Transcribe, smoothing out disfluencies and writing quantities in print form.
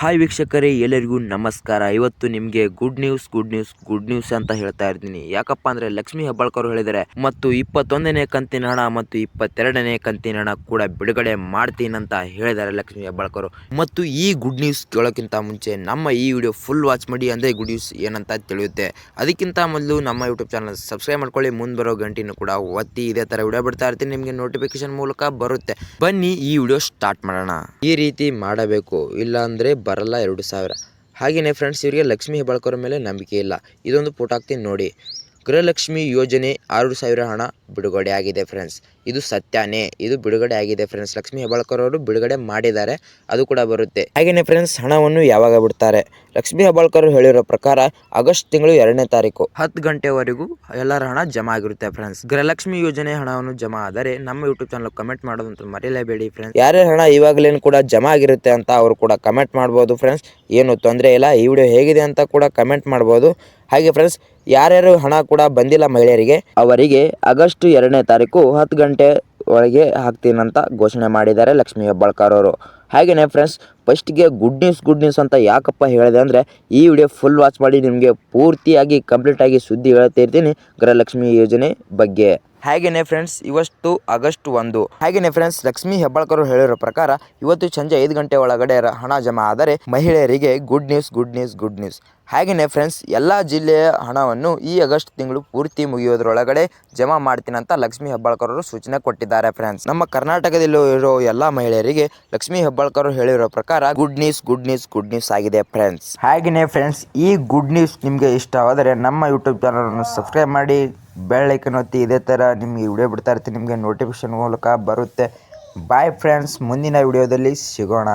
Hi ವೀಕ್ಷಕರೇ, ಎಲ್ಲರಿಗೂ ನಮಸ್ಕಾರ. ಇವತ್ತು ನಿಮಗೆ ಗುಡ್ ನ್ಯೂಸ್ ಅಂತ ಹೇಳ್ತಾ ಇರ್ತೀನಿ. ಯಾಕಪ್ಪ ಅಂದ್ರೆ ಲಕ್ಷ್ಮೀ ಹೆಬ್ಬಾಳ್ಕರ್ ಹೇಳಿದ್ದಾರೆ ಮತ್ತು 21ನೇ ಕಂತಿನ ಹಣ ಮತ್ತು 22ನೇ ಕಂತಿನ ಹಣ ಕೂಡ ಬಿಡುಗಡೆ ಮಾಡ್ತೀನಂತ ಹೇಳಿದ್ದಾರೆ ಲಕ್ಷ್ಮೀ ಹೆಬ್ಬಾಳ್ಕರ್. ಮತ್ತು ಈ ಗುಡ್ ನ್ಯೂಸ್ ಕೇಳೋಕ್ಕಿಂತ ಮುಂಚೆ ನಮ್ಮ ಈ ವಿಡಿಯೋ ಫುಲ್ ವಾಚ್ ಮಾಡಿ, ಅಂದ್ರೆ ಗುಡ್ ನ್ಯೂಸ್ ಏನಂತ ತಿಳಿಯುತ್ತೆ. ಅದಕ್ಕಿಂತ ಮೊದಲು ನಮ್ಮ ಯೂಟ್ಯೂಬ್ ಚಾನಲ್ ಸಬ್ಸ್ಕ್ರೈಬ್ ಮಾಡ್ಕೊಳ್ಳಿ, ಮುಂದೆ ಬರೋ ಗಂಟಿನೂ ಕೂಡ ಒತ್ತಿ. ಇದೇ ತರ ವಿಡಿಯೋ ಬಿಡ್ತಾ ಇರ್ತೀನಿ, ನಿಮಗೆ ನೋಟಿಫಿಕೇಶನ್ ಮೂಲಕ ಬರುತ್ತೆ. ಬನ್ನಿ ಈ ವಿಡಿಯೋ ಸ್ಟಾರ್ಟ್ ಮಾಡೋಣ. ಈ ರೀತಿ ಮಾಡಬೇಕು, ಇಲ್ಲ ಅಂದ್ರೆ ಬರಲ್ಲ 2000. ಹಾಗೆಯೇ ಫ್ರೆಂಡ್ಸ್, ಇವರಿಗೆ ಲಕ್ಷ್ಮೀ ಹೆಬ್ಬಾಳ್ಕರ್ ಮೇಲೆ ನಂಬಿಕೆ ಇಲ್ಲ. ಇದೊಂದು ಫೋಟೋ ಹಾಕ್ತೀನಿ ನೋಡಿ. ಗೃಹಲಕ್ಷ್ಮಿ ಯೋಜನೆ 6000 ಹಣ ಬಿಡುಗಡೆ ಆಗಿದೆ ಫ್ರೆಂಡ್ಸ್. ಇದು ಸತ್ಯನೇ, ಇದು ಬಿಡುಗಡೆ ಆಗಿದೆ ಫ್ರೆಂಡ್ಸ್. ಲಕ್ಷ್ಮೀ ಹೆಬ್ಬಾಳ್ಕರ್ ಅವರು ಬಿಡುಗಡೆ ಮಾಡಿದ್ದಾರೆ, ಅದು ಕೂಡ ಬರುತ್ತೆ. ಹಾಗೆಯೇ ಫ್ರೆಂಡ್ಸ್, ಹಣವನ್ನು ಯಾವಾಗ ಬಿಡ್ತಾರೆ? ಲಕ್ಷ್ಮೀ ಹೆಬ್ಬಾಳ್ಕರ್ ಹೇಳಿರೋ ಪ್ರಕಾರ ಆಗಸ್ಟ್ ತಿಂಗಳು 2ನೇ ತಾರೀಕು 10 ಗಂಟೆವರೆಗೂ ಎಲ್ಲರ ಹಣ ಜಮಾ ಆಗಿರುತ್ತೆ ಫ್ರೆಂಡ್ಸ್. ಗೃಹಲಕ್ಷ್ಮಿ ಯೋಜನೆ ಹಣವನ್ನು ಜಮಾ ಆದರೆ ನಮ್ಮ ಯೂಟ್ಯೂಬ್ ಚಾನಲ್ ಕಮೆಂಟ್ ಮಾಡೋದಂತ ಮರೆಯಲೇಬೇಡಿ ಫ್ರೆಂಡ್ಸ್. ಯಾರ್ಯಾರ ಹಣ ಇವಾಗಲೇನು ಕೂಡ ಜಮಾ ಆಗಿರುತ್ತೆ ಅಂತ ಅವರು ಕೂಡ ಕಮೆಂಟ್ ಮಾಡ್ಬೋದು ಫ್ರೆಂಡ್ಸ್. ಏನು ತೊಂದರೆ ಇಲ್ಲ. ಈ ವಿಡಿಯೋ ಹೇಗಿದೆ ಅಂತ ಕೂಡ ಕಮೆಂಟ್ ಮಾಡ್ಬೋದು. ಹಾಗೆ ಫ್ರೆಂಡ್ಸ್, ಯಾರ್ಯಾರು ಹಣ ಕೂಡ ಬಂದಿಲ್ಲ ಮಹಿಳೆಯರಿಗೆ, ಅವರಿಗೆ ಆಗಸ್ಟ್ 2ನೇ ತಾರೀಕು 10 ಗಂಟೆ ಒಳಗೆ ಹಾಕ್ತೀನಂತ ಘೋಷಣೆ ಮಾಡಿದ್ದಾರೆ ಲಕ್ಷ್ಮೀ ಹೆಬ್ಬಾಳ್ಕರ್ ಅವರು. ಹಾಗೆಯೇ ಫ್ರೆಂಡ್ಸ್, ಫಸ್ಟ್ಗೆ ಗುಡ್ ನ್ಯೂಸ್ ಅಂತ ಯಾಕಪ್ಪ ಹೇಳಿದೆ ಅಂದರೆ, ಈ ವಿಡಿಯೋ ಫುಲ್ ವಾಚ್ ಮಾಡಿ, ನಿಮಗೆ ಪೂರ್ತಿಯಾಗಿ ಕಂಪ್ಲೀಟಾಗಿ ಸುದ್ದಿ ಹೇಳ್ತಾ ಇರ್ತೀನಿ ಗೃಹಲಕ್ಷ್ಮಿ ಯೋಜನೆ ಬಗ್ಗೆ. ಹಾಗೆಯೇ ಫ್ರೆಂಡ್ಸ್, ಇವತ್ತು ಆಗಸ್ಟ್ 1. ಹಾಗೆಯೇ ಫ್ರೆಂಡ್ಸ್, ಲಕ್ಷ್ಮೀ ಹೆಬ್ಬಾಳ್ಕರ್ ಹೇಳಿರೋ ಪ್ರಕಾರ ಇವತ್ತು ಸಂಜೆ 5 ಗಂಟೆ ಒಳಗಡೆ ಹಣ ಜಮಾ ಆದರೆ ಮಹಿಳೆಯರಿಗೆ ಗುಡ್ ನ್ಯೂಸ್. ಹಾಗೆಯೇ ಫ್ರೆಂಡ್ಸ್, ಎಲ್ಲ ಜಿಲ್ಲೆಯ ಹಣವನ್ನು ಈ ಆಗಸ್ಟ್ ತಿಂಗಳು ಪೂರ್ತಿ ಮುಗಿಯೋದ್ರೊಳಗಡೆ ಜಮಾ ಮಾಡ್ತೀನಂತ ಲಕ್ಷ್ಮೀ ಹೆಬ್ಬಾಳ್ಕರ್ ಅವರು ಸೂಚನೆ ಕೊಟ್ಟಿದ್ದಾರೆ ಫ್ರೆಂಡ್ಸ್. ನಮ್ಮ ಕರ್ನಾಟಕದಲ್ಲಿ ಇರೋ ಎಲ್ಲ ಮಹಿಳೆಯರಿಗೆ ಲಕ್ಷ್ಮೀ ಹೆಬ್ಬಾಳ್ಕರ್ ಹೇಳಿರೋ ಪ್ರಕಾರ ಗುಡ್ ನ್ಯೂಸ್ ಆಗಿದೆ ಫ್ರೆಂಡ್ಸ್. ಹಾಗೆಯೇ ಫ್ರೆಂಡ್ಸ್, ಈ ಗುಡ್ ನ್ಯೂಸ್ ನಿಮಗೆ ಇಷ್ಟವಾದರೆ ನಮ್ಮ ಯೂಟ್ಯೂಬ್ ಚಾನಲನ್ನು ಸಬ್ಸ್ಕ್ರೈಬ್ ಮಾಡಿ, ಬೆಲ್ ಐಕನ್ ಒತ್ತಿ. ಇದೇ ಥರ ನಿಮಗೆ ವಿಡಿಯೋ ಬಿಡ್ತಾ ಇರ್ತೀನಿ, ನಿಮಗೆ ನೋಟಿಫಿಕೇಶನ್ ಮೂಲಕ ಬರುತ್ತೆ. ಬಾಯ್ ಫ್ರೆಂಡ್ಸ್, ಮುಂದಿನ ವಿಡಿಯೋದಲ್ಲಿ ಸಿಗೋಣ.